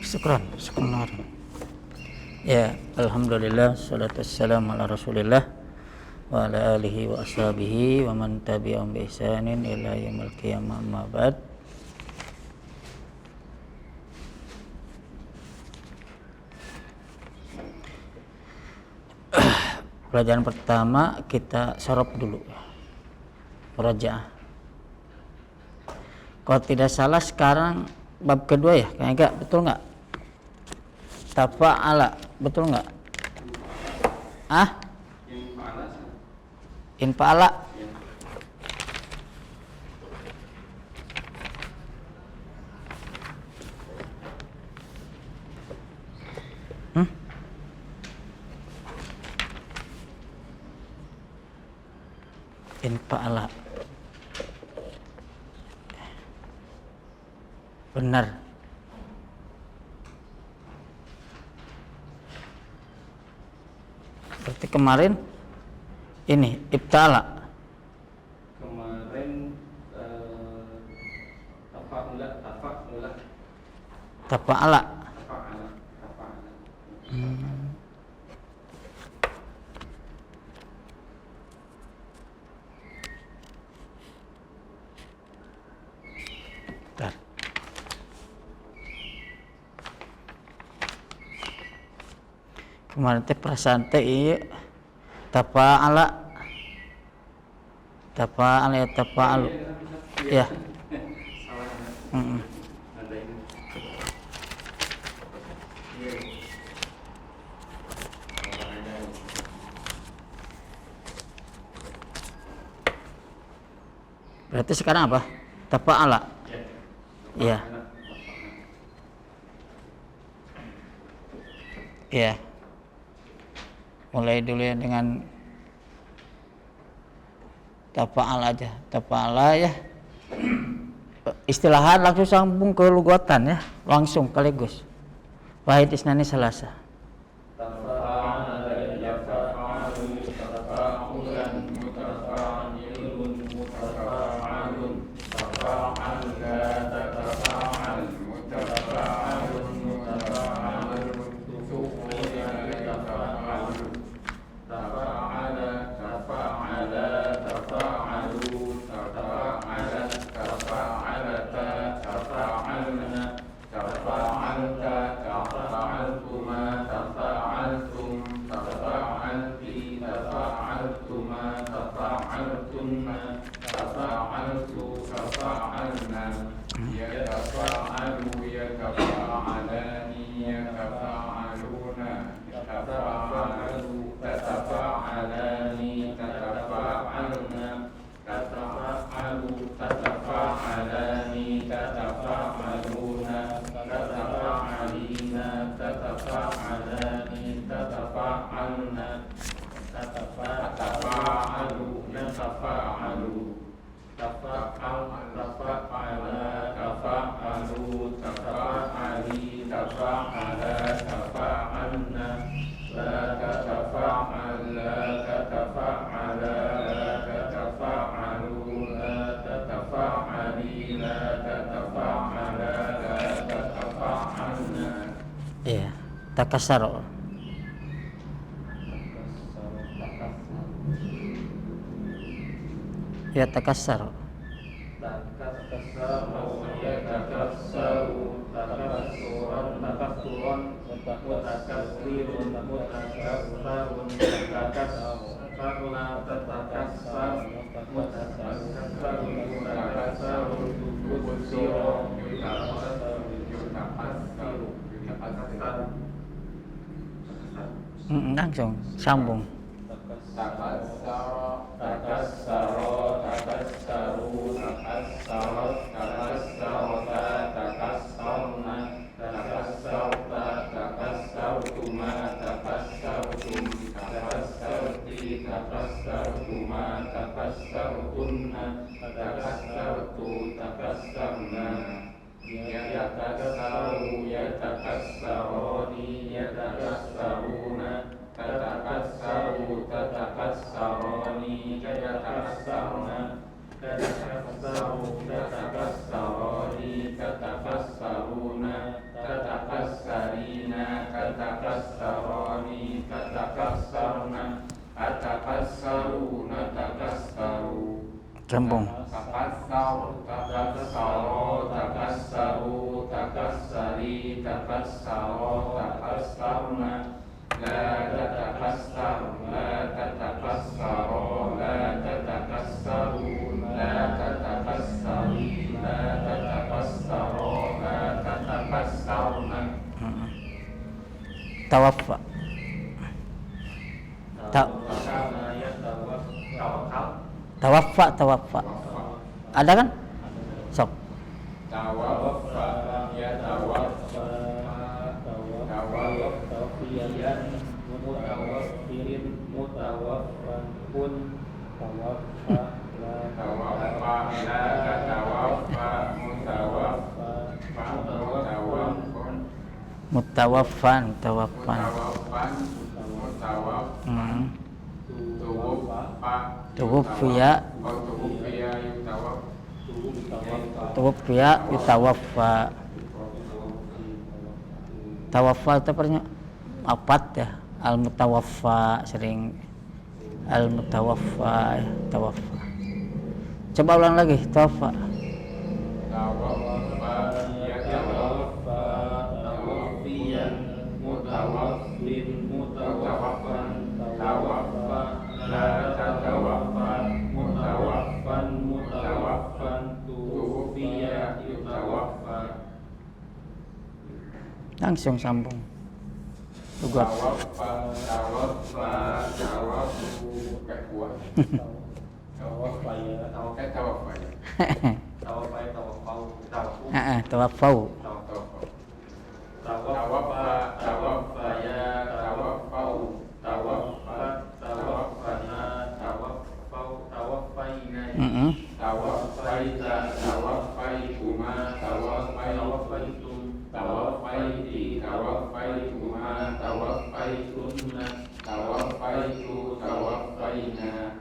Syukran. Ya, alhamdulillah, salatu wassalamu ala Rasulillah wa ala alihi wa ashabihi wa man tabi'ahum bi ihsanin ila yaumil qiyamah, amma ba'd. Pelajaran pertama kita sorop dulu, murajaah. Kalau tidak salah sekarang bab kedua ya, kayaknya enggak, betul nggak? Tafa'ala, betul nggak? Infa'ala. Infa'ala. Benar. Berarti kemarin ini ibtala. Kemarin Tafa'ala. Bentar. Kemarin teh perasaan teh iya tafa'ala ya tafa'alu ya. Berarti sekarang apa? Tafa'ala ya. Ya, mulai dulu ya dengan tafa'al aja, tafa'ala ya. Istilahan langsung sambung ke lugatan ya, langsung sekaligus. Wahid isnani salasa. Iya, takasaro. Ya takasaro. Langsung sambung. Sambung. Takassau, takassaru, takassaru, takassari, takassaro, takassarna. La tatakassar, la tatakassaro, la tatakassaru, la tatakassari, la tatakassaro, la tatakassarna. Tawaffa. Tawaffa. Ada kan? Sok. Tawaffa, ya tawaffa, tawaffiyan mutawaffirin mutawaffan kun tawaffa la tawaffa, la tatawaffa, mutawaffa, mutawaffun, Mutawaffan. mutawaffan, mutawaffan, tuwaffa, Tuwuffiya. tuwaffiya, Tuwuffiya yutawaffa. Tawaffa itu artinya apat ya. Al-mutawaffa sering al-mutawaffa tawaffa. Coba ulang lagi tawaffa. tawaffa, ya tawaffa, tawaffiyan mutawaffin mutawaffan tawaffa la tatawaffa mutawaffan mutawaffan tuwaffiya yutawaffa. Langsung sambung. Tugas. tawaffa, tawaffu, kayak kuat. Tawaffa ya Kayak tawaffa ya. tawaffau Tawaffau. Tawaffa, tawaffa ya, tawaffau, tawaffat, tawaffana, tawaffaina, tawaffaita, tawaffaituma, tawaffaitum, tawaffaiti, tawaffaituma, tawaffaitunna, tawaffaitu, tawaffaina.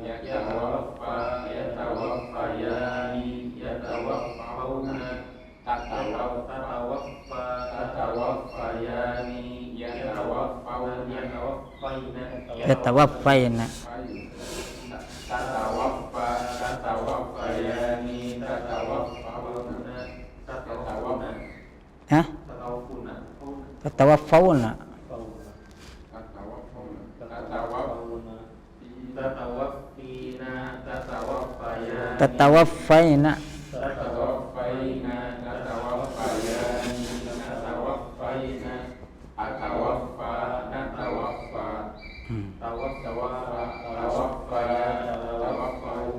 Yatawaffa, yatawaffayani, yatawaffauna, tatawaffa, tatawaffayani, yatawaffauna, Yatawaffaina. tatawaffa, tatawaffayani, tatawaffauna, Hah? Tatawaffauna. tatawaffina, tatawaffayani, Tatawaffaina. tatawaffaina, tatawaffayani, tatawaffaina, atawaffa, natawaffa, tawaffa, tawaffaya, tawaffau,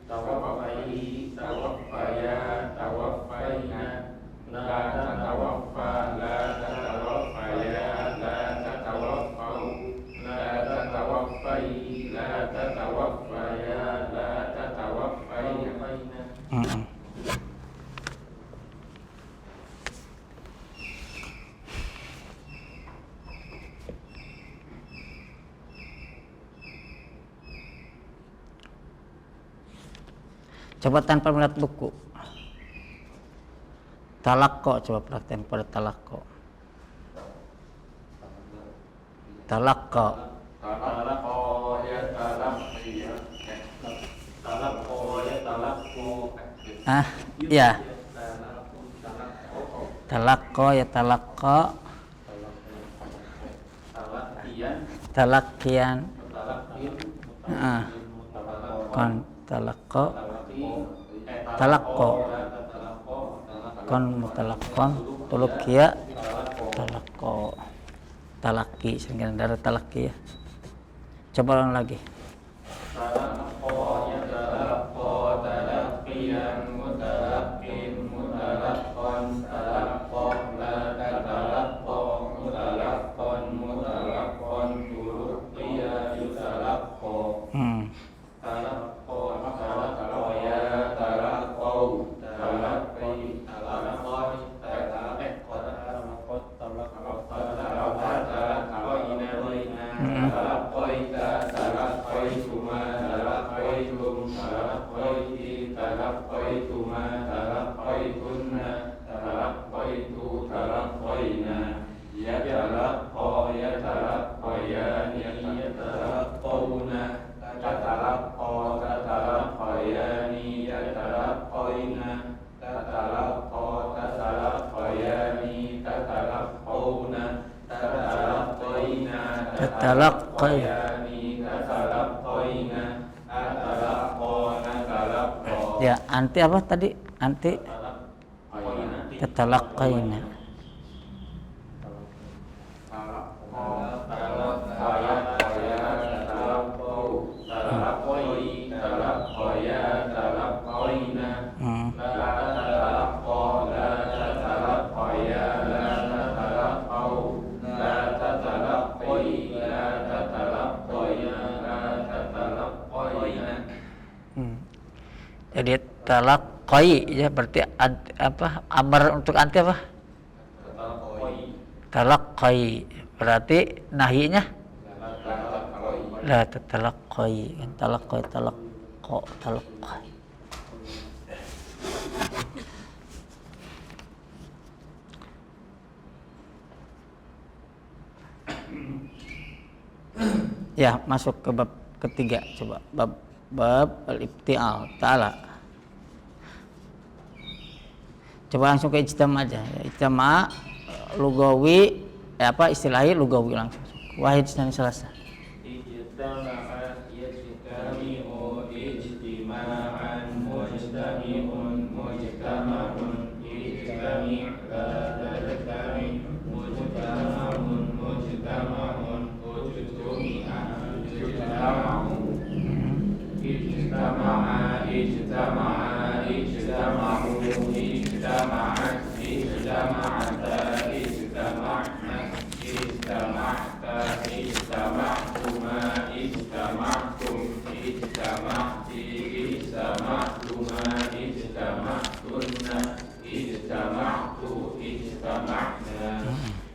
tawaffai, tawaffaya, tawaffaina, la tatawaffa, la tatawaffaya, la tatawaffau, la tatawaffai, la tatawaffaya, la tatawaffaina. Coba tanpa melihat buku. Talakko, coba perhatian pada talakko. Talakko. Talaqo ya talaqqi, talaqo ya talaqqu, Ya. Talakko ya talakko. talaqqiyan, Talakkian. talaqqin, Kon talakko. Talakko. Kon mutalakkon. Tulukia. Talakko. Talaki, sering ada talaki ya. Coba ulang lagi. talaqo ya talaqqo, talaqqiyan, mutalaqqin, mutalaqqan, talaqqo, la tatalaqqo, mutalaqqan, mutalaqqan, tulaqqiya, yutalaqqo. Talaqqo, talaqqo ya talaqqau, talaqqi, talaqqai, talaqqot, talaqqaita, talaqqaituma, talaqqaitum, talaqqaiti, talaqqaituma, talaqqaitunna, talaqqaitu, talaqqaina. Yatalaqqa, yatalaqqayani, yatalaqqauna, tatalaqqa, tatalaqqayani. talaqqayani tatalaqqayna atalaqqana talaqqa. Ya, anti apa tadi? Anti tatalaqqayna. Jadi talaqqai ya berarti apa amar untuk anti apa? Talaqqai berarti nahinya la tatalaqqai kan talaqqai talaqqai. Ya, masuk ke bab ketiga coba bab al-ibtial ta'ala. Coba langsung ke ijtama aja. Ya, ijtama lugawi apa istilahnya lugawi langsung. Wahid dan Selasa. Ijtama'a yajtami'u ijtima'an mujtami'un mujtama'un ijtami' la tajtami' mujtama'un mujtama'un ujtumi'a ijtama'u ijtama'a ijtama'a ijtama'u ijtama'at ijtama'ata ijtama'na ijtama'ta ijtama'tuma ijtama'tum ijtama'ti ijtama'tuma ijtama'tunna ijtama'tu ijtama'na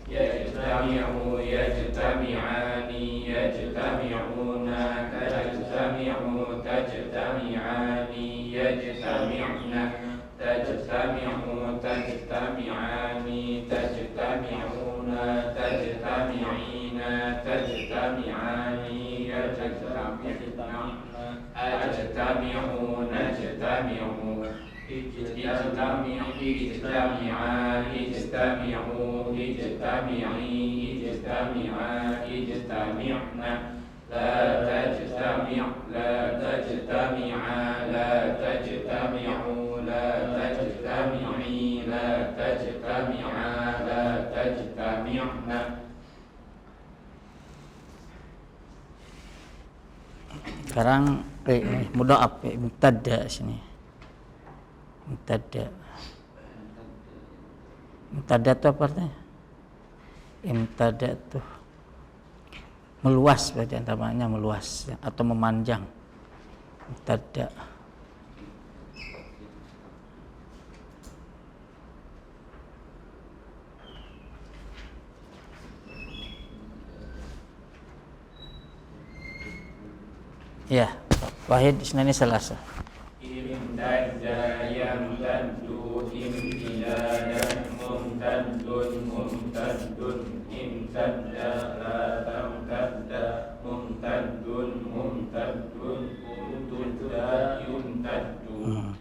yajtami'u yajtami'ani yajtami'una tajtami'u tajtami'ani yajtami'na tajtami'u tajtami'ani tajtami'una tajtami'ina tajtami'ani yajtami'na ajtami'u najtami'u ijtami'u ijtami'an ijtami'u ijtami'i ijtami'a ijtami'na la tajtami' la tajtami'a la tajtami'u la tajtami'i la tajtami'a la tajtami'na. Sekarang mudha'af mubtada sini. Mubtada itu apa artinya? Imtada itu meluas, berarti antaranya meluas atau memanjang. Mubtada. Ya, Wahid Isnani Selasa. Imtadda yamtaddu imtidadan mumtaddun mumtaddun imtadda la tamtadda mumtaddun mumtaddun umtudda yumtaddu.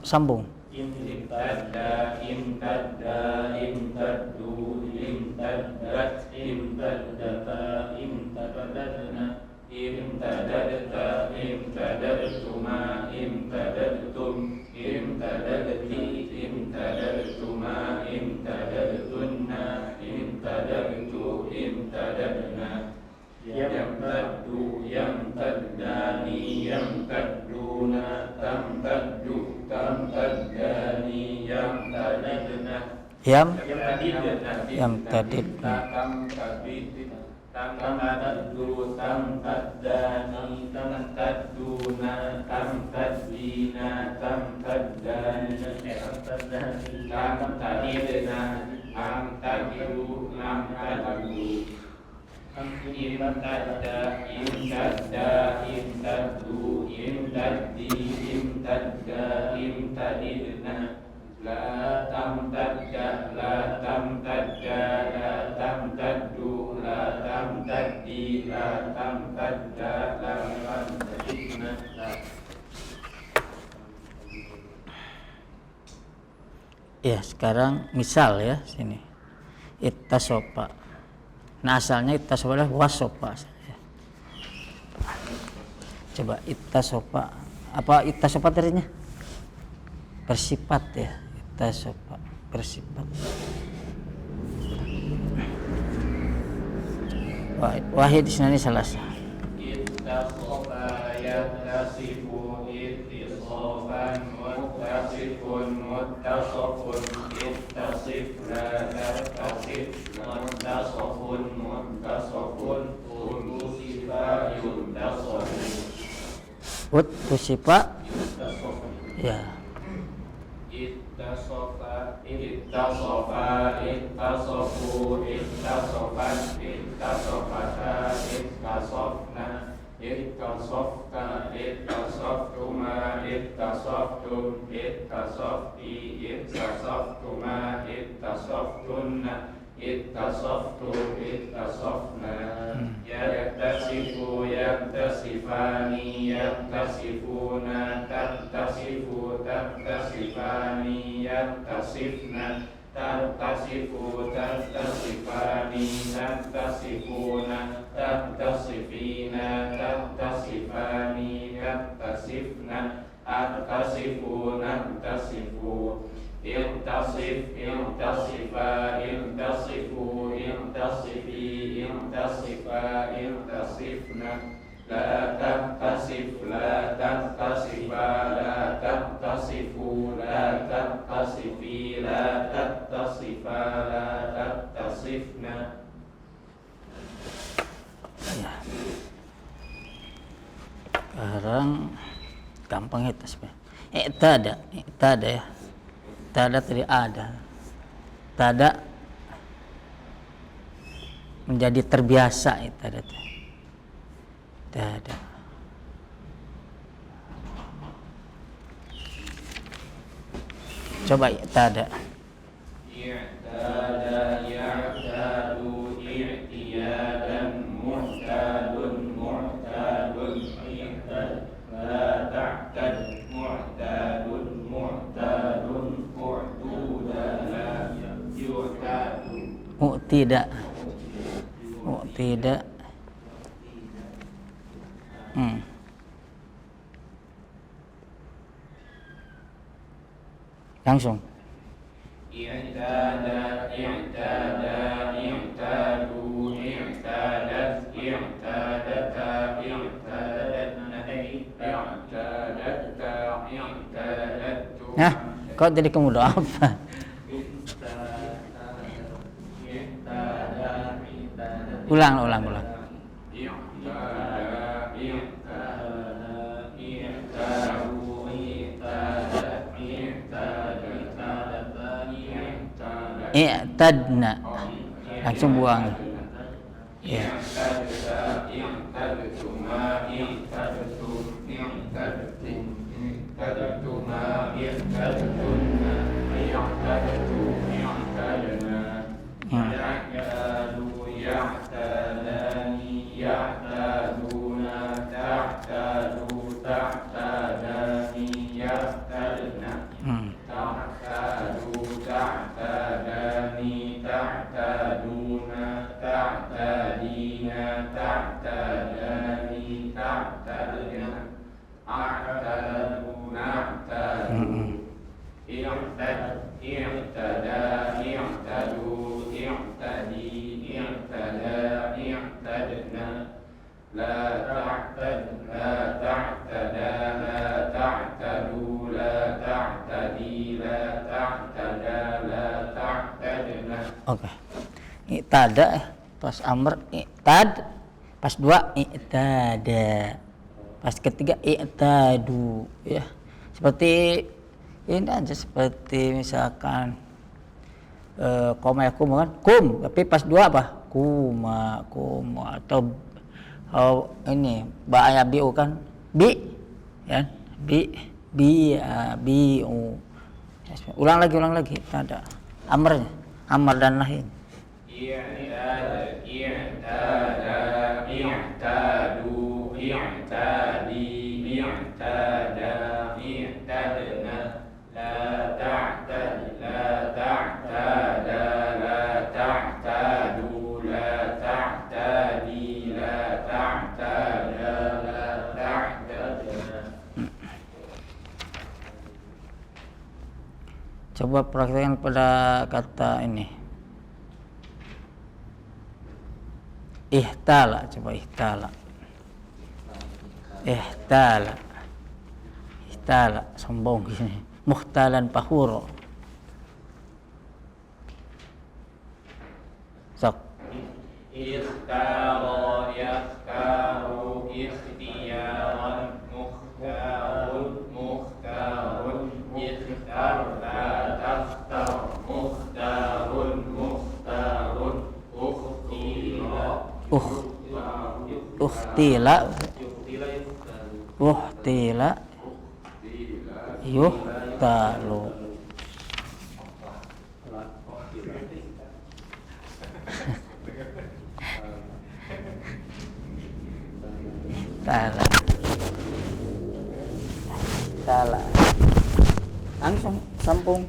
Sambung. Imtadda imtadda imtaddu imtaddat imtaddata imtaddadna imtadadta imtadadtuma imtadadtum imtadadti imtadadtuma imtadadtunna imtadadtu imtadadna yamtaddu yamtaddani yamtadduna tamtaddu tamtaddani yamtadadna yamtadidna tamtaddu tamtaddani tamtadduna tamtaddina tamtaddani tamtadidna amtadidu amtaddu imtadda imtadda imtaddu imtaddi imtadda imtadidna la tamtadda la tamtadda la tamtaddu la tamtaddi la tamtadda la tamtadidna. Ya, sekarang misal ya sini. Ittasofa. Nah asalnya ittasofa wasofa. Coba ittasofa, apa ittasofa tadinya? Bersifat ya, ittasofa bersifat. Wahid isnani salasa. Ittasofa yattasifu ittisofan muttasifun muttasofun ittasif la tattasif muttasofun muttasofun utusifa yuntasofu. Utusifa ya. Ittasofa ittasofu ittasofan ittasofata ittasofna ittasofta ittasoftuma ittasoftum ittasofti ittasoftuma ittasoftunna ittasoftum ittasofna yattasifu yattasifani yattasifuna tattasifu tattasifani yattasifna tattasifu tattasifani tattasifuna tattasifina tattasifani yattasifna attasifuna attasifu Intasif, intasifa, intasifu, intasifi, intasifa, intasifna. La tantasif, la tantasifa, la tantasifu, la tantasifi, la tantasifa, la tantasifna. Sekarang gampang itu sebenarnya. Tada ya. Tada tadi ada. Tada menjadi terbiasa itu tada. Tada. Coba tada. I'tada ya'tadu i'tiyadan mu'tadun mu'tadun i'tad la ta'tad mu'tadun mu'tadun u'tuda la yu'tadu Mu'tida. Langsung. I'tada i'tada i'tadu i'tadat i'tadata i'tadatna i'tadatta i'tadattu. Nah, kau jadi kemudah apa? Ulang. I'tadna. Langsung buang. Ya. Oke. I'tada pas amr i'tad, pas dua i'tada, pas ketiga i'tadu ya. Seperti ini aja, seperti misalkan koma yakum kan kum, tapi pas dua apa kuma atau ini ba biu kan bi ya bi ulang lagi ada amrnya, amar dan nahi. I'tadu i'tadi i'tada i'tadna la ta'tad la ta'tada la ta'tadu la Coba praktekkan pada kata ini. Ihtala, coba ihtala. Ihtala. Ihtala, sombong gini. Muhtalan pahuro. Sok. Ikhtaro yakhtaru ikhtiyaran mukhtarun ikhtarta takhtar mukhtarun Uhtila yuhtalu. Tala langsung sambung.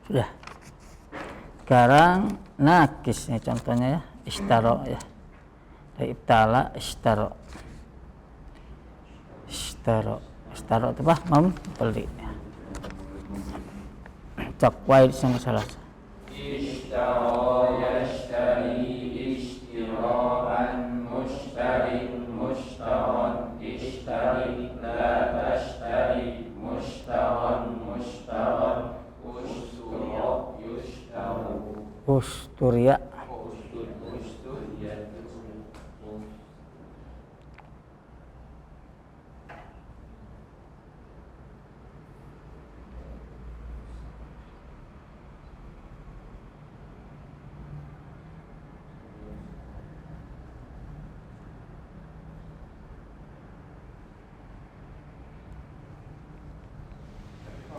Sudah. Sekarang nakis nih contohnya ya, istaro ya. Dari ibtala istaro. Istaro itu apa? Membeli. Cok wae sama salah. Ishtara yashtari ishtiraan mushtarin mushtaran ishtari la tashtari mushtaran Usturia.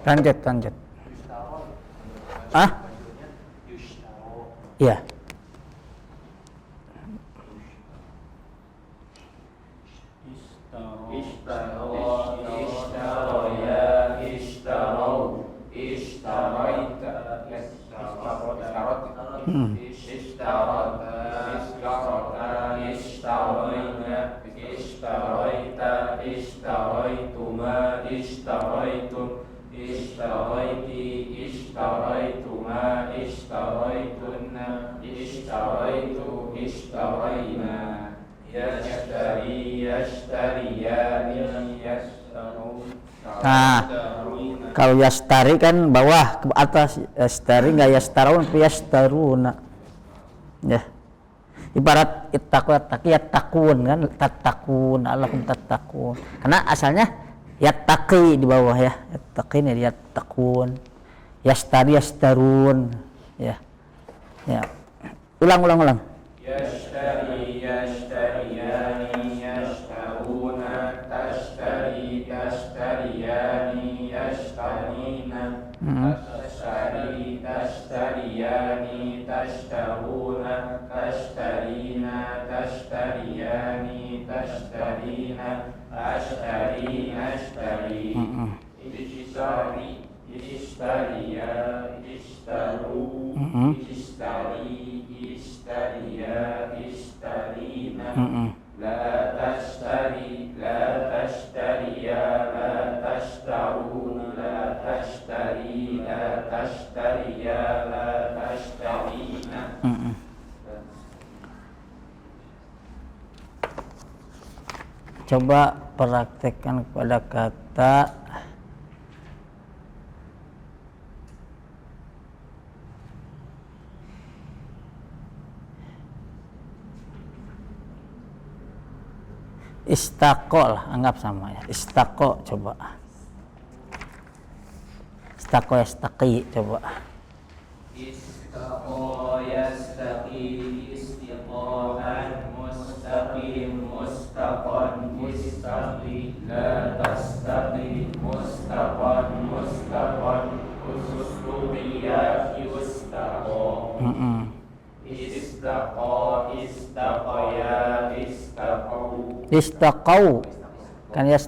Lanjut. Ah? Iya. Nah, kalau yastari kan bawah ke atas, yastari nggak yastarun, tapi yastaruna. Ya, ibarat takun kan, tatakun, Allahum tatakun. Karena asalnya yattaqi di bawah ya, yattaqi ini yattaqun, yastari yastarun. Ya, ulang. Yashtari yashtariyani yashtaruna tashtari tashtariyani yashtarina tashtari tashtariyani tashtaruna tashtarina tashtariyani tashtarina ashtari ashtari ishtari ishtariya ishtaru ishtari ishtariya ishtarina la tashtari la tashtariya la tashtarun la tashtari la tashtariya la Coba praktekkan pada kata istaqo lah, anggap sama ya. Istaqo coba. Istaqo yastaqi coba. Istaqo yastaqi istiqoman mustaqim mustaqon mustaqi la tastaqi mustaqon mustaqon usustuqiya yustaqo istaqo istaqoya istaqo Istaqau kan ya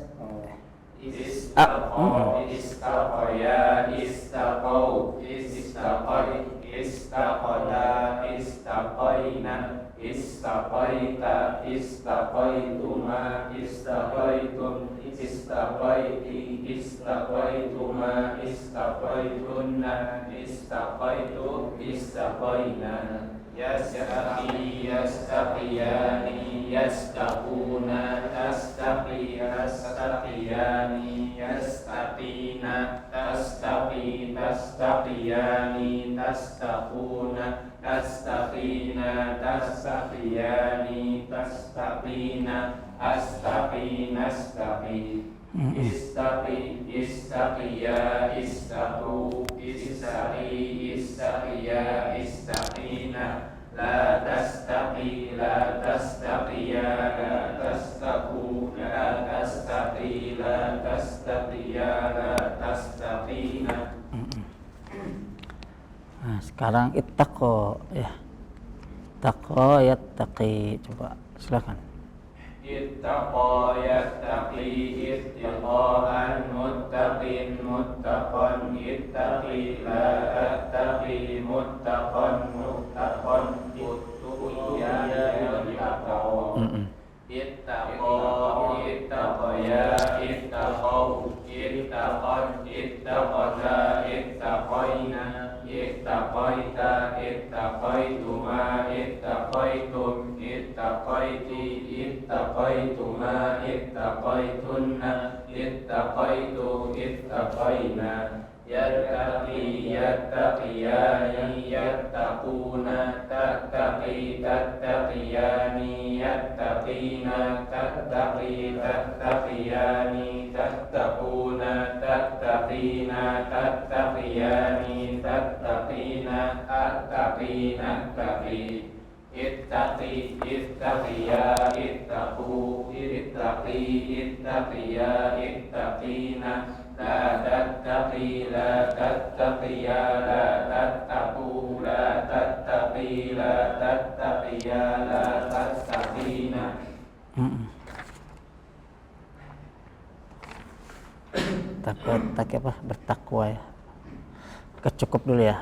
istaqo istaqoya istaqo istaqoi istaqola istaqoina istaqoita istaqoituma istaqoitum istaqoiti istaqoituma istaqoitunna istaqoitu istaqoina yastaqi yastaqiyani yastaquna tastaqi yastaqiyani yastaqina tastaqi tastaqiyani tastaquna tastaqina tastaqiyani tastaqina astaqi nastaqi istaqi istaqiya istaqu istaqi istaqiya istaqina la tastaqi la tastaqiya la tastaqu la tastaqi la tastaqiya la tastaqina. Nah, sekarang ittaqo ya. Taqo yattaqi coba silakan. Ittaqa yattaqi ittiqaan muttaqin muttaqan ittaqi la tattaqi muttaqan muttaqan uttuqiya yattaqo ittaqa ittaqaya ittaqau ittaqan ittaqata ittaqaina ittaqaita ittaqaituma ittaqaitum ittaqaiti ittaqaituma ittaqaitunna ittaqaitu ittaqaina yattaqi yattaqiyani yattaquna tattaqi tattaqiyani yattaqina tattaqi tattaqiyani tattaquna tattaqina tattaqiyani tattaqina attaqina taqi ittaqi ittaqiya ittaqu ittaqi ittaqiya ittaqina la tattaqi la tattaqiya la tattaqu la tattaqi la tattaqiya la tattaqina. Takwa bertakwa ya. Cukup dulu ya.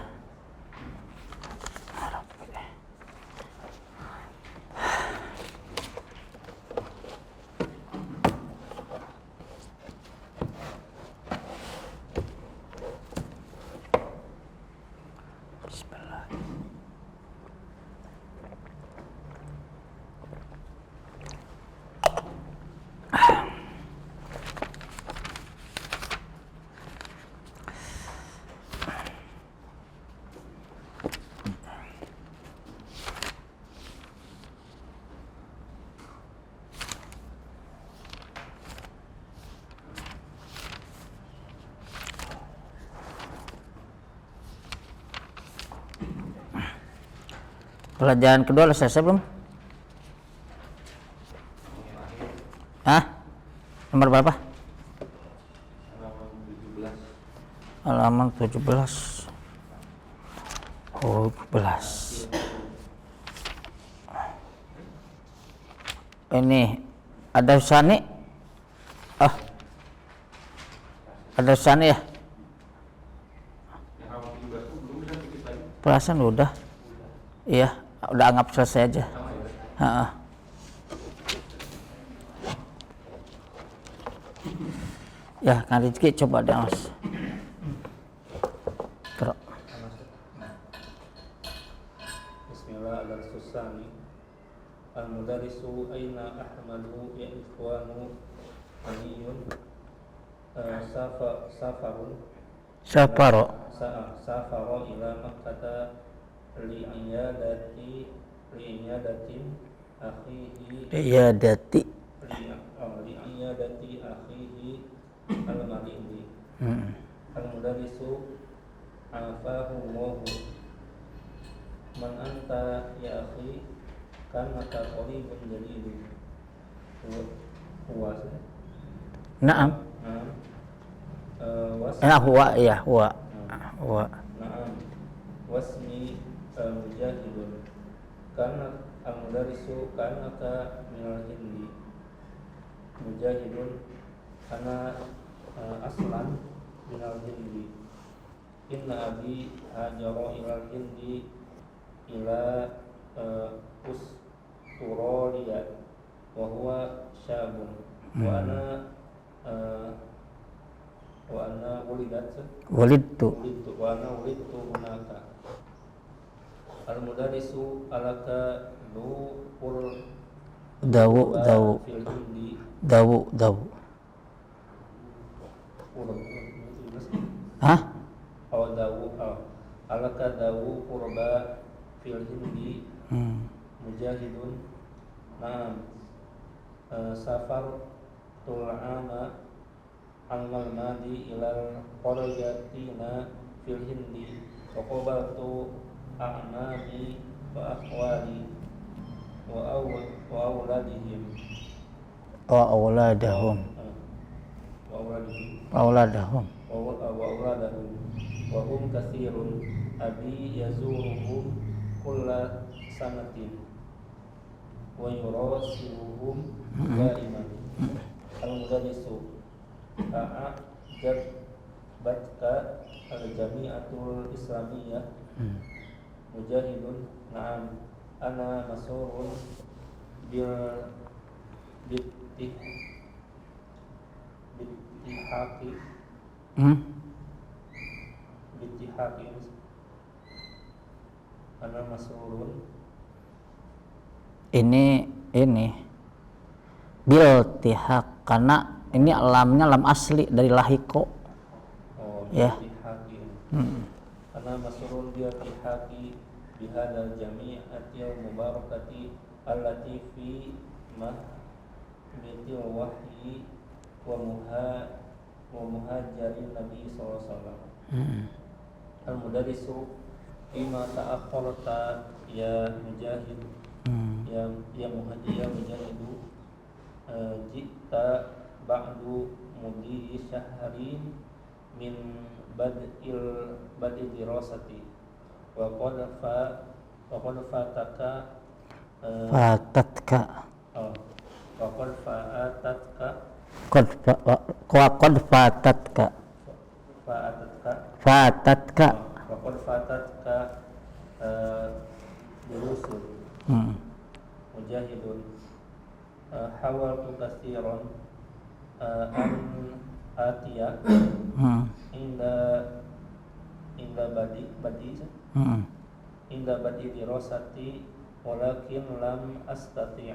Pelajaran kedua udah selesai belum? Hah? Nomor berapa? Halaman 17. Oh, 17. Ini ada Husani? Oh. Ada Husani ya? Perasaan udah. Iya, udah anggap selesai aja. Ya, Kang Rizky coba deh Mas. Bismillah, ada susah nih. Al-mudarrisu aina ahmadu ya ikhwanu Aliyun safarun Safaro. safaro ila Makkah li'iyadatin akhihi Iyadati. li'iyadati akhihi al-maridi. Al-mudarrisu afahullahu man anta ya akhi kan maka qaribun jalilun huwa Naam. Huwa ya huwa. Huwa. Na'am wasmi mujahidun karena al-mudarrisu karena ka minal hindi mujahidun karena aslan minal hindi. Inna abi hajara ilal hindi ila Usturaliya wa huwa syabun wa ana Wulidtu. wulidtu hunaka. Al-mudarrisu alaka Dawu. fil hindi Dawu. Hah? Alaka dawu qurba fil hindi mujahidun. Naam safar tul'ama al-malmadi ilal qaryatina fil hindi wa qabaltu a'mami wa akhwali wa awladihim Wa auladahum. wa Auladahum. awladahum wa hum katsirun abi yazuruhum kulla sanatin wa yurasiluhum daiman. Al-mudarrisu a'jabatka al-jami'atul islamiyah mujahidun. Na'am ana masurun bittihaqi ana masurun Ini bil tihaq karena ini lamnya lam asli dari lahiko. Ya. bittihaqi ana masurun bittihaqi bihadal jami'atil mubarakati allati fi mahmitil wahyi wa muhajirin nabi sallallahu alaihi wasallam. Al-mudarrisu ima ta'akhkharta ya mujahid ya mujahidu jita ba'du mudi syahrin min bad'i dirasati wa qad fatatka Fatatka. wa qad fatatka Qad fatatka. Fatatka. wa qad fatatka durusun mujahidun hawaltu katsiran an atiya inda badi dirasati walakin lam astati'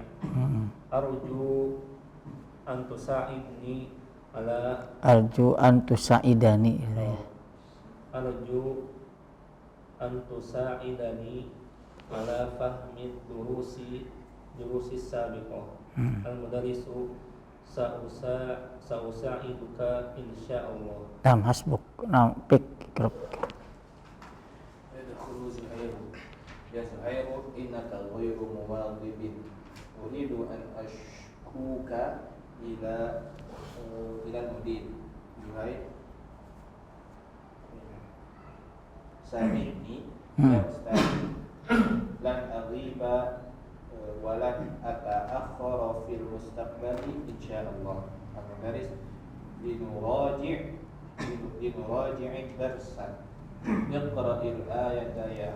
arju an tusa'idni ala Arju an tusaidani. arju an tusa'idani ala fahmi durusi sabiqah. Al-mudarrisu sa'usa'iduka insyaallah. Nam hasbuk. Nam pikruk. Yadkhulu Zuhairu. Ya Zuhairu innaka ghairu muwadhibin. Uridu an ashkuka ila al-mudir. Zuhair Sami'ni ya Ustaz lan aghiba walan ata'akhkhara fil mustaqbali insyaallah. Al-mudarris linuraji' darsan iqra'il ayata ya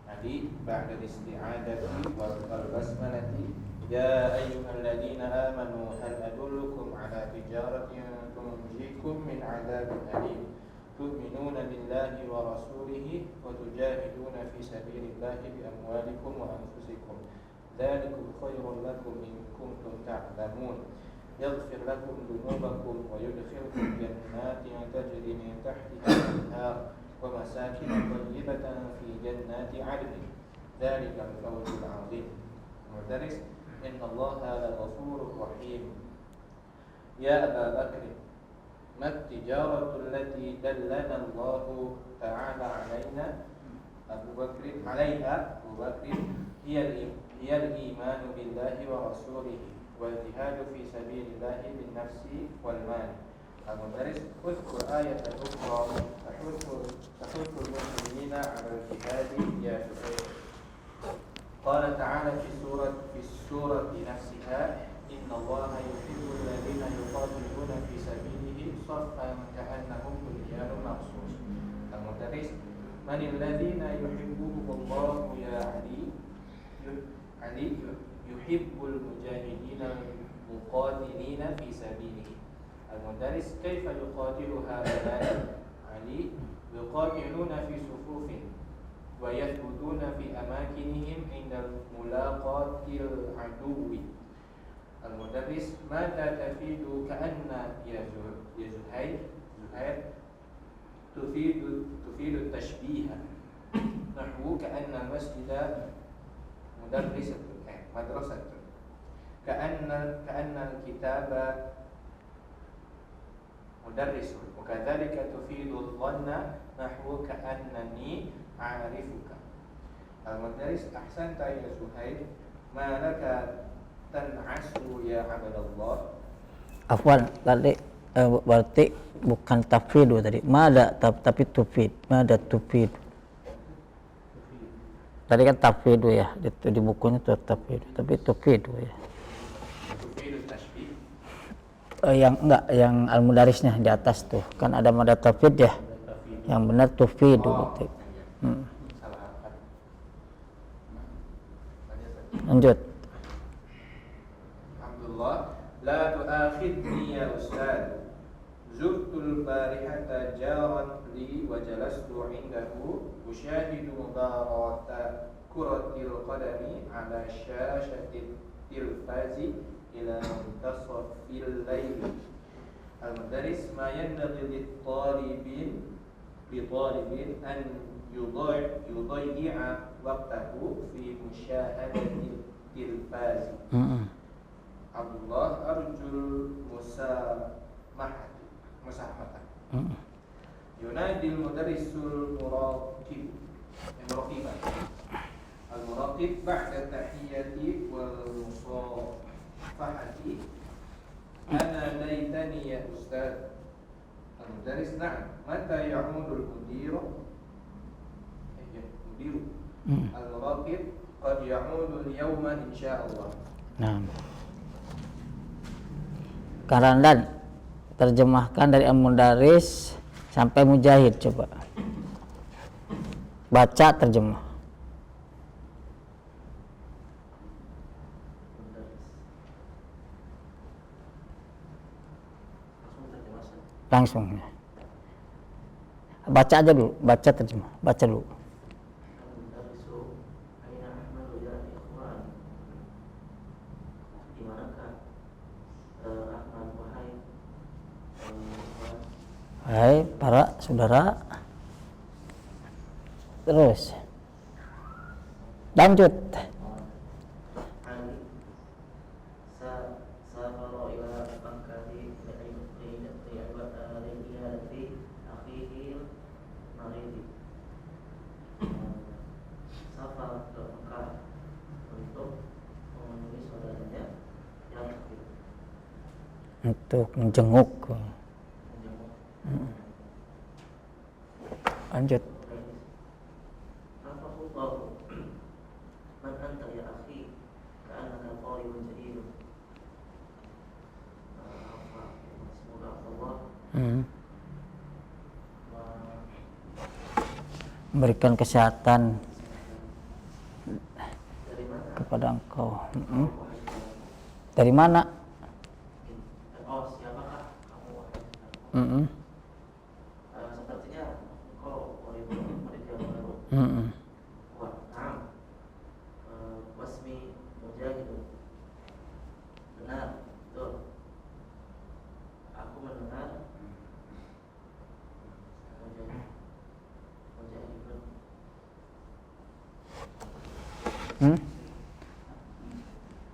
Ali ba'da isti'adati wal basmalati ya ayyuhalladzina amanu hal adullukum ala tijaratin tunjikum min 'adzabin alim tu'minuna billahi wa rasulihi wa tujahiduna fi sabilillahi bi amwalikum wa anfusikum ذلكم خير لكم إن كنتم تعلمون يغفر لكم ذنوبكم ويدخلكم جنات تجري من تحتها الأنهار ومساكن طيبة في جنات عدن ذلك الفوز العظيم. المدرس إن الله لغفور رحيم. يا أبا بكر ما التجارة التي دلنا الله تعالى علينا عليها أبو بكر هي الإيمان بالله ورسوله والجهاد في سبيل الله بالنفس والمال. المدرس اذكر آية أخرى تحث المسلمين على الجهاد يا زهير. قال تعالى في السورة نفسها إن الله يحب الذين يقاتلون في سبيله صفا كأنهم بنيان مرصوص. المدرس من الذين يحبهم الله يا علي؟ علي يحب المجاهدين المقاتلين في سبيله. المدرس كيف يقاتل هؤلاء؟ علي يقاتلون في صفوف ويثبتون في أماكنهم عند ملاقاة العدو. المدرس ماذا تفيد كأن يا زهير تفيد التشبيه نحو كأن المسجد مدرسة كأن الكتاب مدرس وكذلك تفيد الظن نحو كأنني أعرفك. المدرس أحسنت يا زهير ما لك تنعس يا عبد الله. Afwan, tadi berarti bukan tafidu tadi. Mada tapi tufid. Mada tufid. Tadi kan tafidu ya, di bukunya itu tafidu, tapi tufidu ya. Tufidu tashbih. Yang enggak, yang al-mudarisnya di atas tuh kan ada mada tafid ya. Yang benar tufidu gitu. Salah apa? Lanjut. Abdullah, la tu'akhidni ya ustaz. Zurtul barihata jaran li wa jalastu indahu ushahidu mudarata kuratil qadami ala syashatil tilfazi ila muntasafil layl. Al-mudaris ma yanbaghi lit-talibin an yudayyi'a waqtahu fi musyahadatil tilfazi. Abdullah arjul musamahata. Yunadil mudarrisul muraqib. Al-muraqib ba'da tahiyyati wal musafahati. Ana laitani ya ustaz. Al-mudarris na'am. Mata ya'udul mudiru? Mudiru. Al-muraqib qad ya'udul yawma insyaallah. Nah. Karandan terjemahkan dari Al-Mudaris sampai Mujahid, coba baca terjemah. Langsung baca aja dulu, baca terjemah, baca dulu. Hai para saudara, terus lanjut. Untuk menjenguk. Lanjut. Memberikan kesehatan kepada engkau. Dari mana? Sepertinya engkau murid yang baru. Wasmi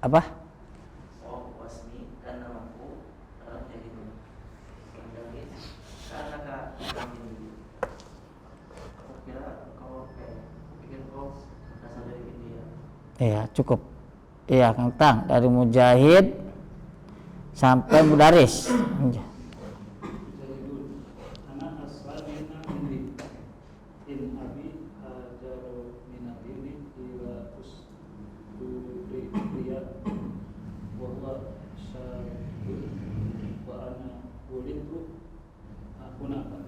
Apa? Oh, wasmi dan namaku adalah Jahidun. Menjahit karena kami. Aku kira kau pikir kau berasal dari India. Iya, cukup. Iya, Kang Tang, dari Mujahid sampai Mudaris. Jahidun anak aslamina indi in abi hajaru minadini ila usturiya wa huwa syarun wa ana ulitu akunaka.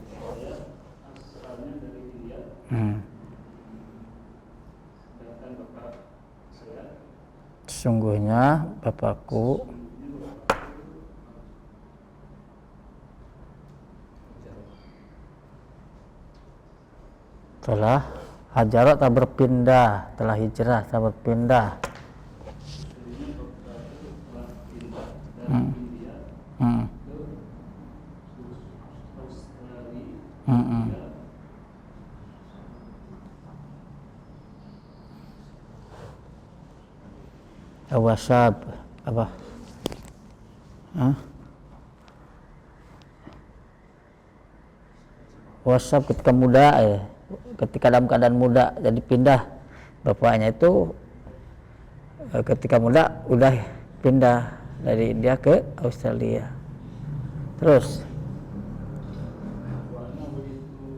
Saya asalnya dari India, sedangkan bapak saya Sesungguhnya bapakku telah hajar tak berpindah, telah hijrah tak berpindah. dulunya bapak itu telah pindah dari Hmm. India Hmm. ke Australia. Hmm. Awasab apa? Hah? Wasab ketika muda, ketika dalam keadaan muda, jadi pindah. Bapaknya itu ketika muda udah pindah dari India ke Australia. Terus Warna begitu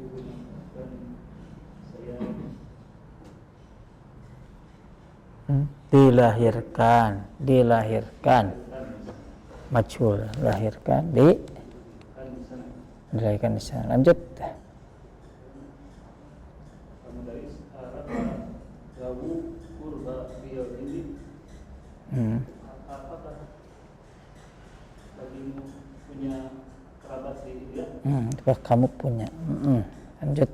dan saya dilahirkan majhul, dilahirkan kan di sana. dilahirkan di sana. Lanjut. Kamu dari Arab Lawu Kurba Rio ini apakah bagimu punya kerabat di India? Apakah kamu punya? Lanjut.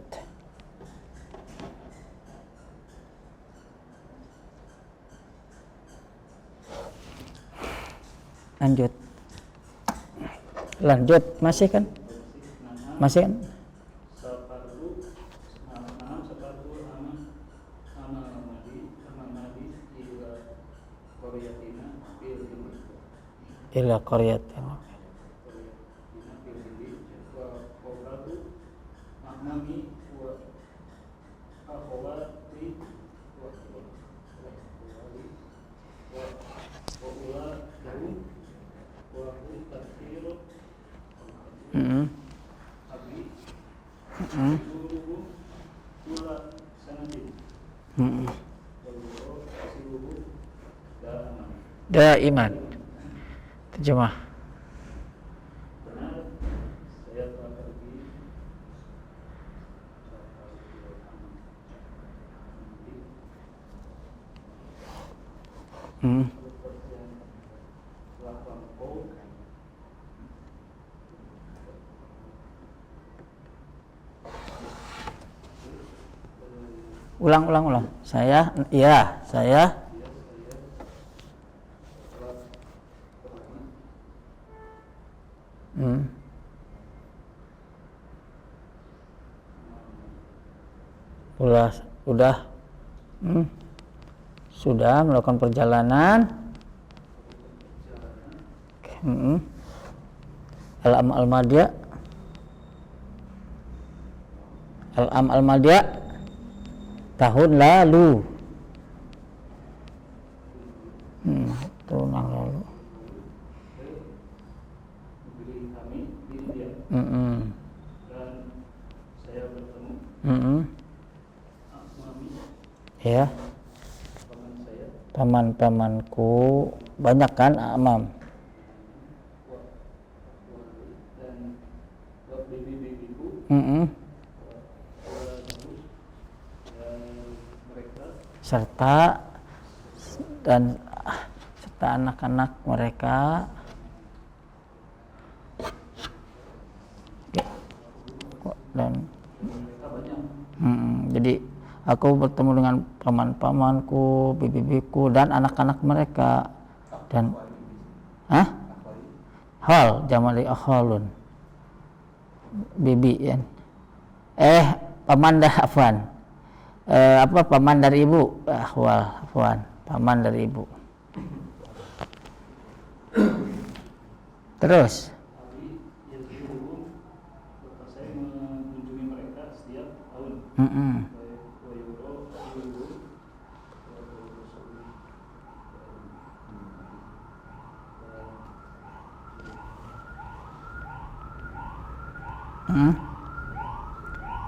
Lanjut, masih kan? Nama Masih kan? Sapardu nama Sapardu Amamadi ila Koryatina fil Hindi Ila qaryatin. Koryatina fil Hindi wa Koratu Mahmami wa Akhawati wa ula lahum wa hum kathirun abi Suruhu Kula Sanadin Waluro Suruhu Da'aman. Daiman. Terjemah. Benar, saya telah pergi seperti yang telah lampau. Ulang. Saya sudah melakukan perjalanan Al-Am Al-Madya tahun lalu. Tahun yang lalu. Negeri kami di India dan saya bertemu Mami Ya, paman saya paman-pamanku banyak kan, Amam. dan bibi-bibiku Mm-mm. dan mereka serta anak-anak mereka. Dan mereka banyak jadi aku bertemu dengan paman-pamanku, bibi-bibiku dan anak-anak mereka. Dan hal jamak dari akhalun, bibi ya. Paman dah afwan. paman dari ibu, ahwal, paman dari ibu. Terus Abi yang dulu bapak saya mengunjungi mereka setiap tahun.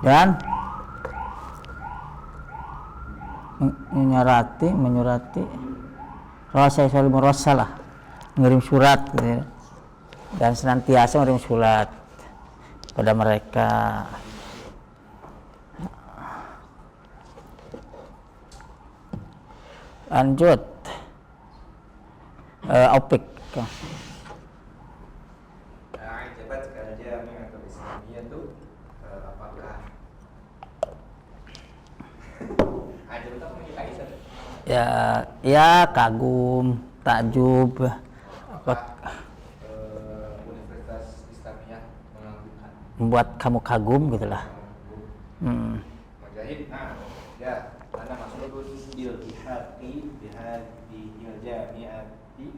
Dan menyurati Rasul Salim Rasalah, mengirim surat gitu ya. Dan senantiasa mengirim surat pada mereka. Lanjut, Opik. Ajabat al-jami'ah al-islamiyah itu apakah ajabat itu mengikai saja? Ya kagum, takjub, Universitas Islamiyah mengagumkan, membuat kamu kagum gitulah. Mujahid, ya, mana maksudun bil ihaqi bihadhihi al-jami'ati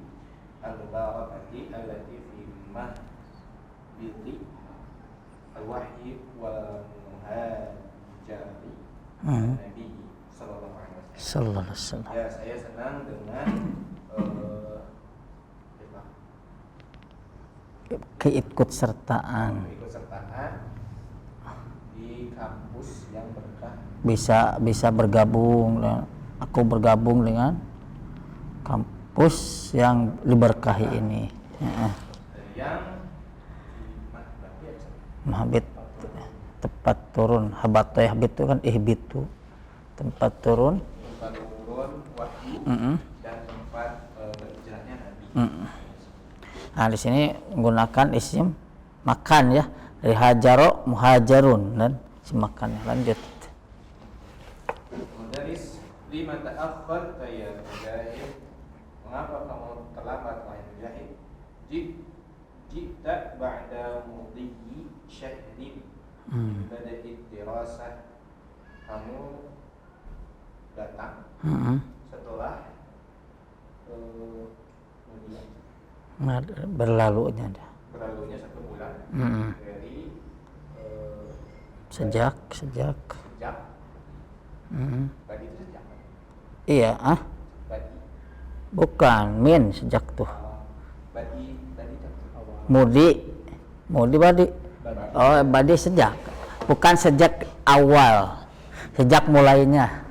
al-barakati allati fi mahbiti al-wahyi wal muhajari Nabi sallallahu alaihi wasallam. Sallallahu alaihi wasallam. Ya, saya senang dengan Keikutsertaan, keikutsertaan di kampus yang berkah. bisa bergabung, aku bergabung dengan kampus yang diberkahi ini. Yang Mahabit, tempat turun. Habat itu kan ihbitu, tempat turun. wahyu dan tempat berhijrahnya Nabi. Nah, di sini menggunakan isim makan ya, dari hajaro muhajarun dan isim makan. Lanjut. Mudaris lima ta'akhkhar ya Mujahid, mengapa kamu terlambat wahai Mujahid? Jita ba'da mudhiyi syahrin bada'id dirasah, kamu datang setelah Berlalunya berlalunya 1 bulan dari sejak Badi itu sejak iya Badi bukan min sejak tuh Badi itu mudi badi badi sejak, bukan sejak awal, sejak mulainya.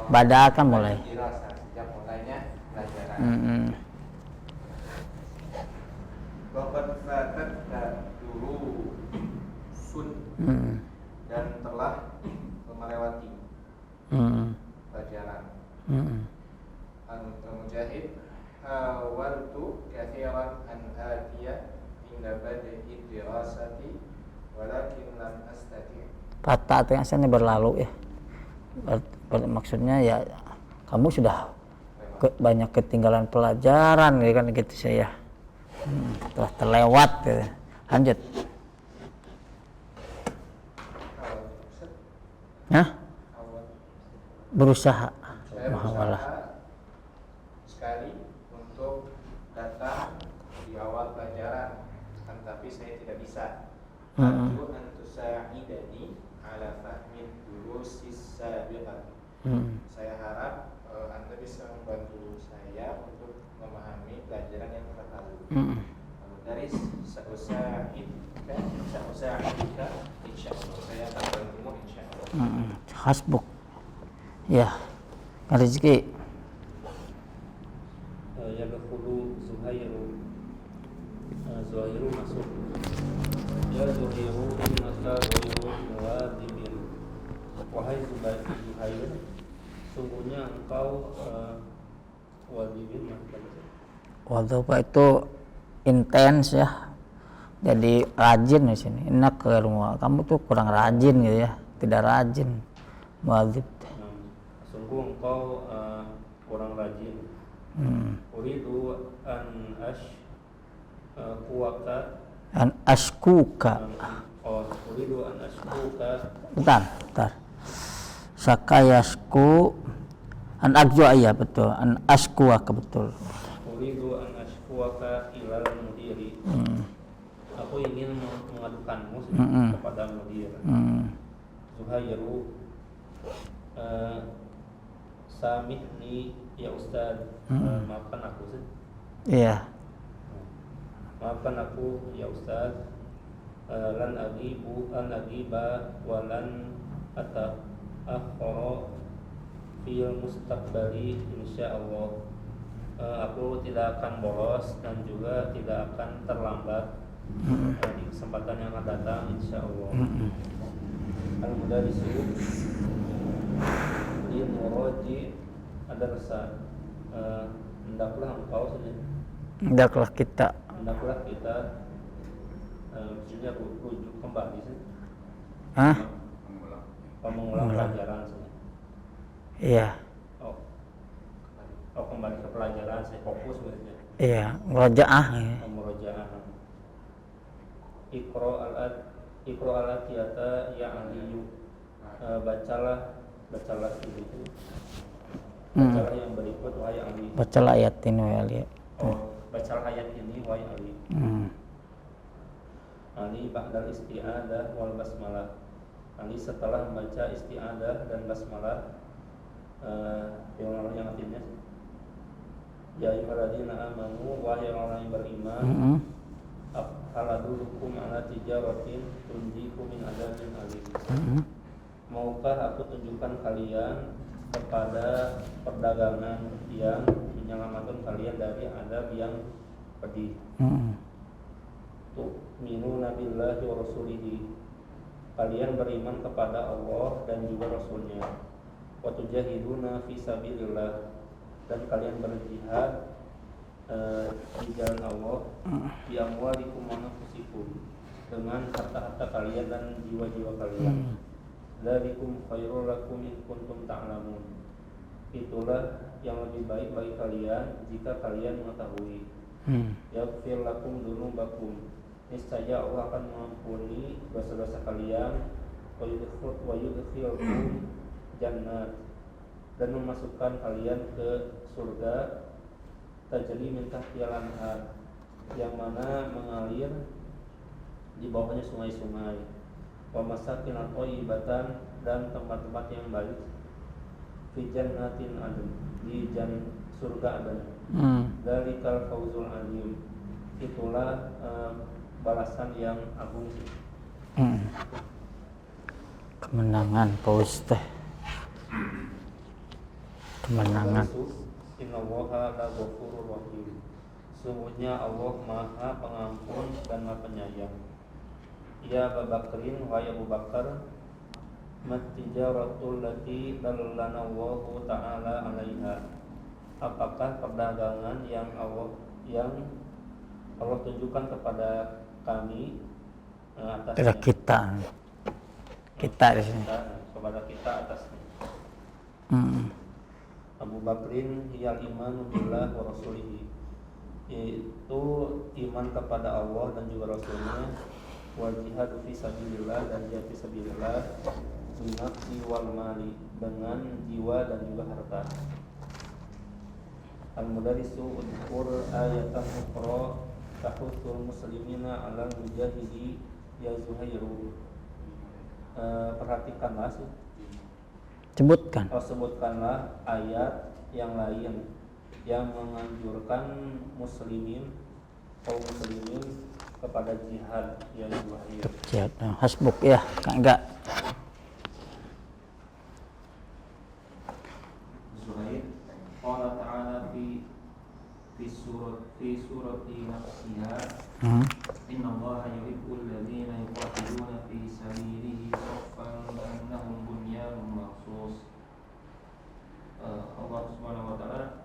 Bada kan mulai. dirasa sejak mulainya pelajaran. Waqad fatat dulu sun dan telah melewati pelajaran. Mujahid hawaltu kathiran an atiya inda bada'i dirasati walakin lam astati'. Fata artinya ini berlalu ya. Maksudnya ya kamu sudah banyak ketinggalan pelajaran ya kan gitu saya. Telah terlewat gitu. Lanjut. Berusaha Saya muhawalah. berusaha sekali untuk datang di awal pelajaran, tapi saya tidak bisa. Arju an tusa'idani ala fahmi durusis sabiqah. Saya harap Anda bisa membantu saya untuk memahami pelajaran yang telah lalu. Dari sa'usa'idka insyaallah, saya akan bantumu insyaallah. Hasbuk. Ya, rezeki. Yadkhulu Zuhairu masuk. Ya Zuhairu innaka ghairu muwadibin. Wahai Zuhair, sungguhnya engkau wadibin Wadhuba itu intens ya. Jadi rajin di sini. Enak ke rumah. Kamu tuh kurang rajin gitu ya. Tidak rajin. Wadhib. Sungguh engkau kurang rajin. Uridu an kuwaka An ashkuka. Uridu an ashkuka. Bentar. sakayasku an ajwa, iya betul, an askuaka betul. Uridu an ashkuaka ilal mudiri. Aku ingin mengadukanmu kepada mudir. Zuhairu, samihni ya Ustaz, maafkan aku sih. Iya. Maafkan aku ya Ustaz. Lan agiba walan ata'akhkhara fil mustaqbali insyaallah. Aku tidak akan bolos dan juga tidak akan terlambat di kesempatan yang akan datang insyaallah. Al-Mudarrisu di muraji ada rasa hendaklah engkau saja. Hendaklah kita. Hendaklah kita maksudnya rujuk kembali sih. Hah? Mengulang pelajaran sih. Iya. Oh kembali ke pelajaran, saya fokus maksudnya. Iya, murojaah ya. Murojaah. Iqra al-atiyata ya aliyu. Bacalah ini. Bacalah yang berikut wahai Ali. Bacalah ayat ini wahai Ali. Bacalah ayat ini wahai Ali. Ali ba'dal isti'adah wal basmalah. Ali setelah membaca isti'adah dan basmalah, yang artinya ya ayyuhalladzina amanu, wahai orang yang beriman, haladulukum ala tijaratin tunjikum min adzabin alim. Maukah aku tunjukkan kalian kepada perdagangan yang menyelamatkan kalian dari azab yang pedih. Tu'minuna billahi wa rasulihi, kalian beriman kepada Allah dan juga Rasulnya. Wa tujahiduna fi sabilillah, dan kalian berjihad di jalan Allah, bi amwalikum wa anfusikum, dengan harta-harta kalian dan jiwa-jiwa kalian. Dzalikum khairul lakum in kuntum ta'lamun, itulah yang lebih baik bagi kalian jika kalian mengetahui. Yaghfir lakum dzunubakum, niscaya Allah akan mengampuni dosa-dosa kalian. Wa yudkhilkum jannat, dan memasukkan kalian ke surga tajri min tahtihal anhar, yang mana mengalir di bawahnya sungai-sungai. Wa masakin thayyibatan, dan tempat-tempat yang baik. Fi jannatin adn, di surga Aden. Dzalikal fawzul alim, itulah balasan yang agung. Kemenangan paus teh. Kemenangan. Innallaha la ghafurur rahim, sungguhnya Allah Maha Pengampun dan Maha Penyayang. Ya Abu Bakrin, wahai Abu Bakar, matijaratul lati dallana Allahu ta'ala 'alaiha, apakah perdagangan yang Allah tunjukkan kepada kami atasnya. Kita di sini. Kepada kita atasnya. Abu Bakrin hiyal imanu billah wa rasulihi, yaitu iman kepada Allah dan juga Rasulnya. Wal jihadu fi sabilillah, dan jihad fi sabilillah, binafsi wal mali, dengan jiwa dan juga harta. Al-Mudarrisu udhkur ayatan ukhra tahutsul muslimina 'alal mujahidi ya Zuhairu. Perhatikanlah sih. Sebutkanlah ayat yang lain yang menganjurkan kaum muslimin kepada jihad ya Zuhair. Jihad, hasbuk ya, enggak. Zuhair, qala ta'ala fi surati nafsiha, innallaha yuhibbul ladzina yuqatiluna fi sabilihi saffan ka'annahum bunyanun marsus. Allah Subhanahu wa taala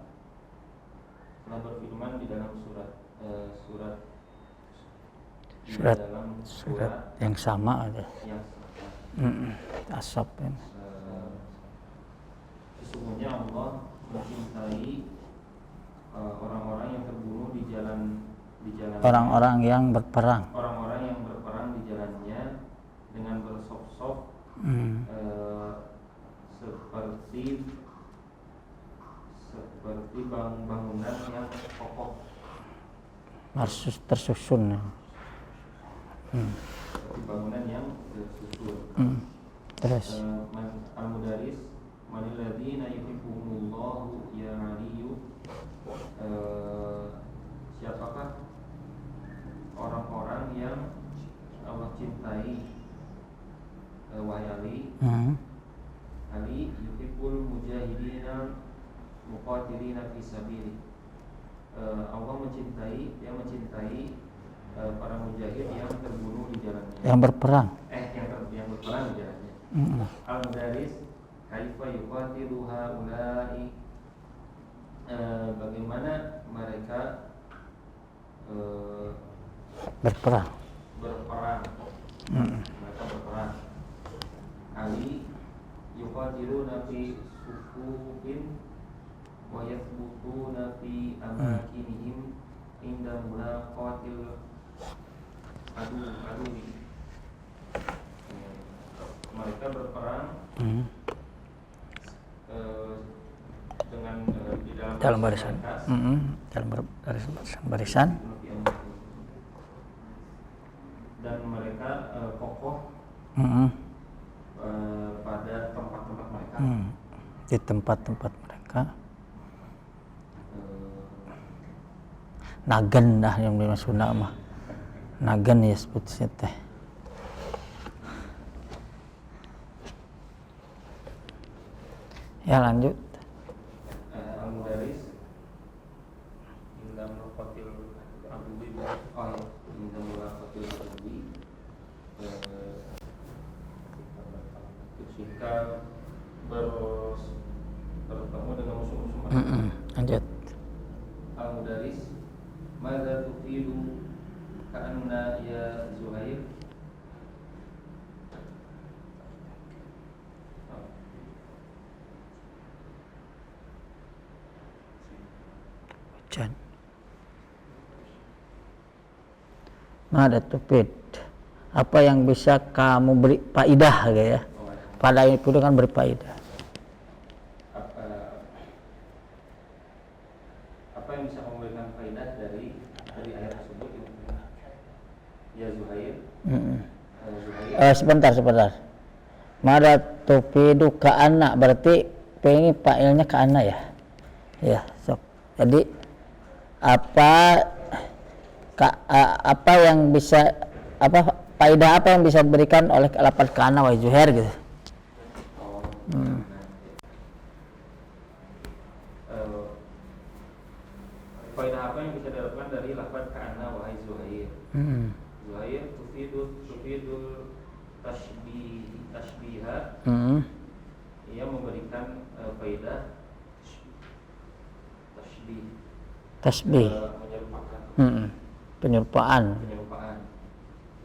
telah berfirman di dalam surat yang sama ada. Yang Asap ini. Sesungguhnya Allah mencintai orang-orang yang terbunuh di jalan orang-orang yang berperang. Orang-orang yang berperang di jalannya dengan bersop-sop seperti bangunan yang kokoh, Marsus tersusun. seperti bangunan yang tersusun. Terus Al-Mudaris manil ladzina yuhibbumullahu ya aliyu. Siapakah orang-orang yang Allah cintai, wahai Ali? Ali yuhibbul mujahidina muqatilina fi sabili. Allah mencintai, dia mencintai para mujahid yang terbunuh di jalannya, yang berperang. yang berperang di jalannya. Al-Mudaris kaifa yuqatilu haula'i, bagaimana mereka Berperang. Mereka berperang. Ali yuqatiluna fi sufufin wa yathbutuna fi amakinihim inda mulaqatil adu. Mereka berperang dengan di Dalam barisan. Dalam barisan. Dan mereka kokoh pada tempat-tempat mereka. Di tempat-tempat mereka. Nagan dah yang dimaksud mah. Nagan ya sebutnya teh. Ya lanjut. Al-Mudaris inda mulaqatil aduwi inda mulaqatil aduwi, ketika bertemu dengan musuh-musuh mereka. Lanjut. Al-Mudaris madza tufidu ka'anna ya Zuhair. Hujan. Mada tufid. Apa yang bisa kamu beri faidah gitu ya? Pada itu kan berfaedah. Apa yang bisa memberikan faidah dari ayat tersebut? Ya Zuhair. Sebentar. Mada tufidu ka anak, berarti pengen failnya ke anak ya. Ya, sok. Jadi apa yang bisa faedah apa yang bisa diberikan oleh lafaz kana wa Zuhair gitu. Faedah apa yang bisa didapatkan dari lafaz kana wahai Zuhair? Zuhair tufidul tashbiha. Ia memberikan faedah Tasbih. Penyerupaan. Penyerupaan.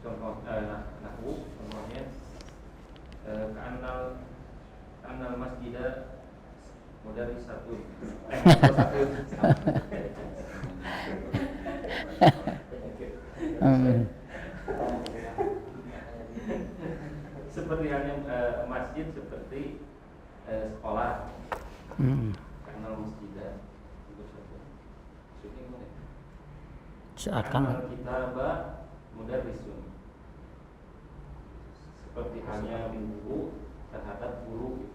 Contoh nahwu, contohnya ka'annal masjidah mudarisatun. Seperti halnya masjid seperti sekolah. Ka'annal masjidah. Seakan kitabah mudarrisun, seperti halnya guru terhadap guru.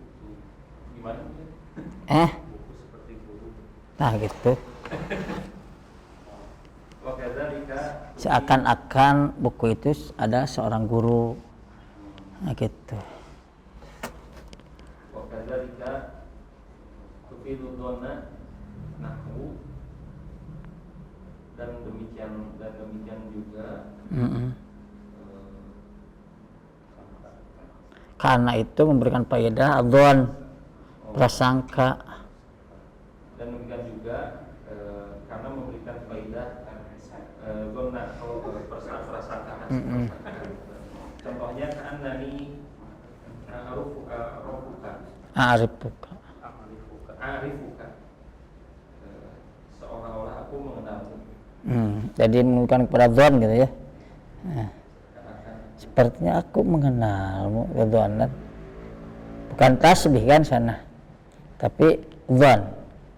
Gimana? Buku seperti guru. Nah gitu. Seakan-akan Seakan-akan buku itu ada seorang guru. Nah gitu. Wakadzalika tufidu dhanna nahwu, dan demikian juga Karena itu memberikan faedah adzon, prasangka. Dan demikian juga karena memberikan faedah dhanna atau prasangka. Contohnya ka'annani Arifuka. Seolah-olah aku mengenalmu. Jadi menunjukkan kepada dzon gitu ya. Sepertinya aku mengenalmu, dzon. Bukan tasbih kan sana, tapi dzan.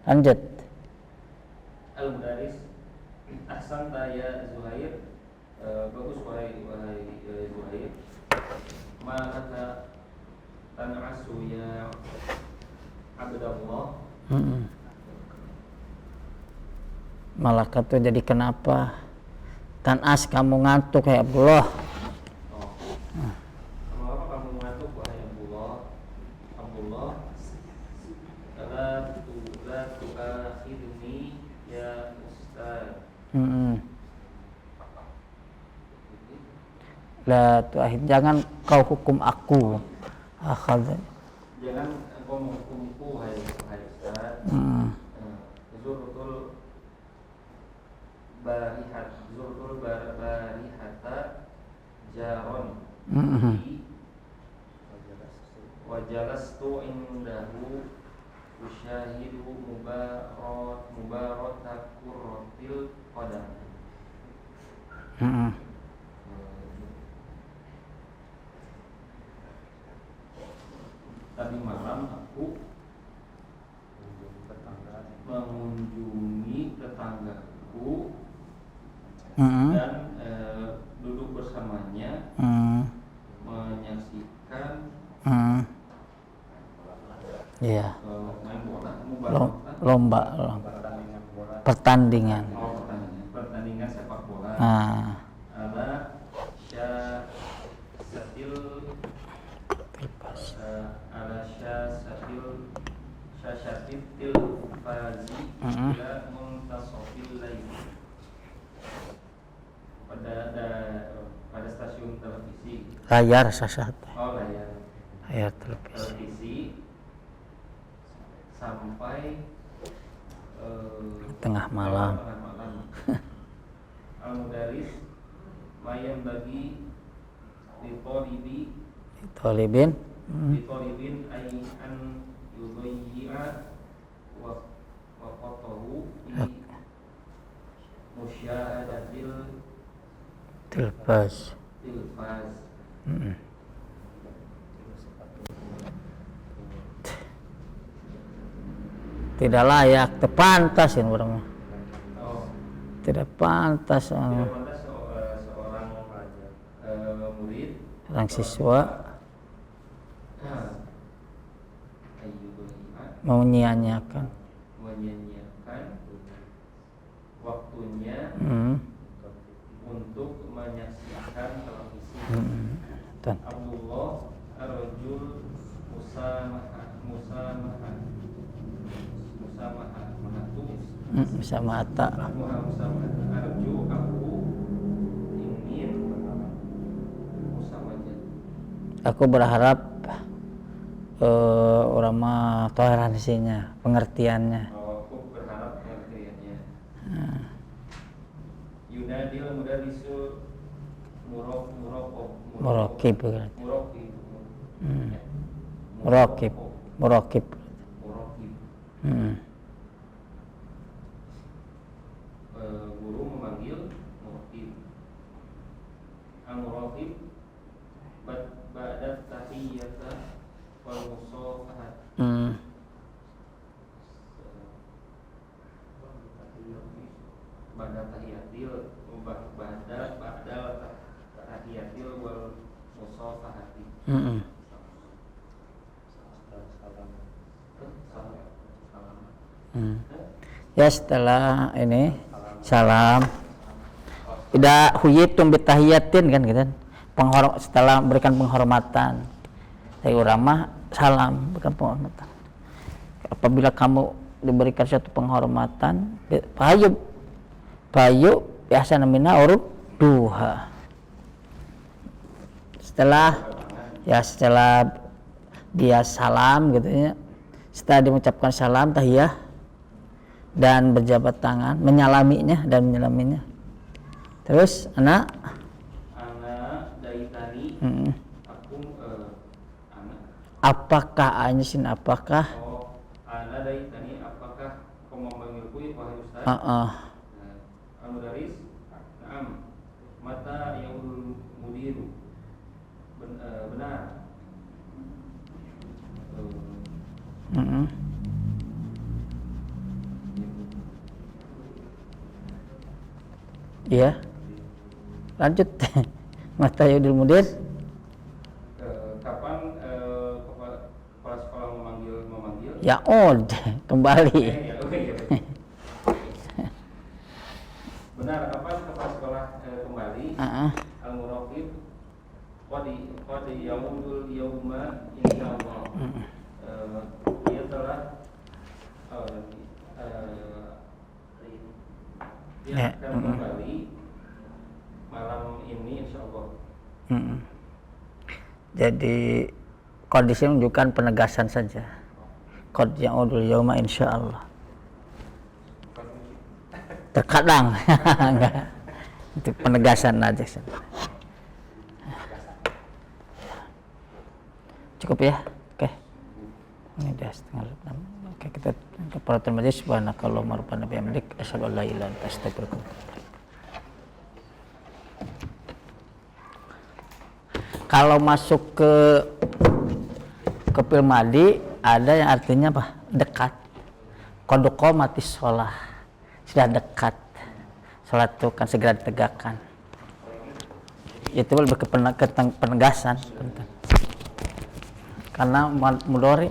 Lanjut. Al-Mudaris, ahsanta ya Zuhair, bagus wahai Zuhair. Maka tan'asu ya Abdullah. Malaikat tuh jadi kenapa? Tanas kamu ngantuk ya Abdullah. Kenapa kamu ngantuk wahai Abdullah? Abdullah, la tu'akhidni ya Ustaz. La tu'ahid, jangan kau hukum aku. Jangan engkau menghukumku wahai Ustaz. Zurtul barihata jaron. Wajalastu indahu usyahidu mubaratakurrotil qadam. Tadi malam aku mengunjungi tetanggaku dan duduk bersamanya, menyaksikan main bola, lomba, pertandingan. Pertandingan sepak bola. Ala syasatil tilfazi ila muntasofil lain. Pada stasiun televisi. Layar sasat. Layar televisi sampai tengah malam. Al-Mudaris mayam bagi Tolibin ay an yudayyi'a waqtahu bi musyahadatil tilfaz. Tidak layak, terpantas ini orang. Tidak pantas seorang murid, orang siswa menyanyiakan waktunya untuk menyaksikan televisi. Abdullah ar-rajul musamahata. Arju aku ingin musamahah. Aku berharap orang mah toleransinya, pengertiannya. Aku berharap pengertiannya. Yunadil mudarrisu Muraqib. Guru memanggil muraqib. Al-muraqib ba'da tahiyyata wal musafahat. Ba'da tahiyatil wal musafahati. Ya setelah ini salam. Ida huyitum bitahiyatin kan gitu. Setelah memberikan penghormatan. Dari ulama salam berikan penghormatan. Apabila kamu diberikan suatu penghormatan, bayu biasa namanya urut duha. Setelah dia salam gitu ya. Setelah dia mengucapkan salam tahiyah dan berjabat tangan, menyalaminya. Terus ana daitani aku apakah anyesin apakah ana daitani apakah kau memanggilku wahai Ustaz? Al-Mudaris na'am mata yaul mudiru benar Mm-mm. Iya. Lanjut. Mata Yudil Mudir. Kapan kepala sekolah memanggil? Yaud kembali. Ya, oke. Benar, kapan kepala sekolah kembali? Al-Muraqib qad yaudul yauma insyaallah. Dia telah dia akan kembali malam ini insyaallah. Jadi kondisi menunjukkan penegasan saja. Qad yaudul yauma insyaallah. Terkadang enggak. Itu penegasan aja. Cukup ya? Oke. Ini udah setengah 6. Oke, kita ke peraturan majelis. Subhanakallahumma rabbana bihamdik asyhadu an la ilaha illa anta astaghfiruka wa atubu ilaik. Kalau masuk ke fi'il madhi ada yang artinya apa? Dekat. Qad qamatis shalah. Sudah dekat. Salat itu kan segera ditegakkan. Itu lebih ke penegasan. Karena mudhari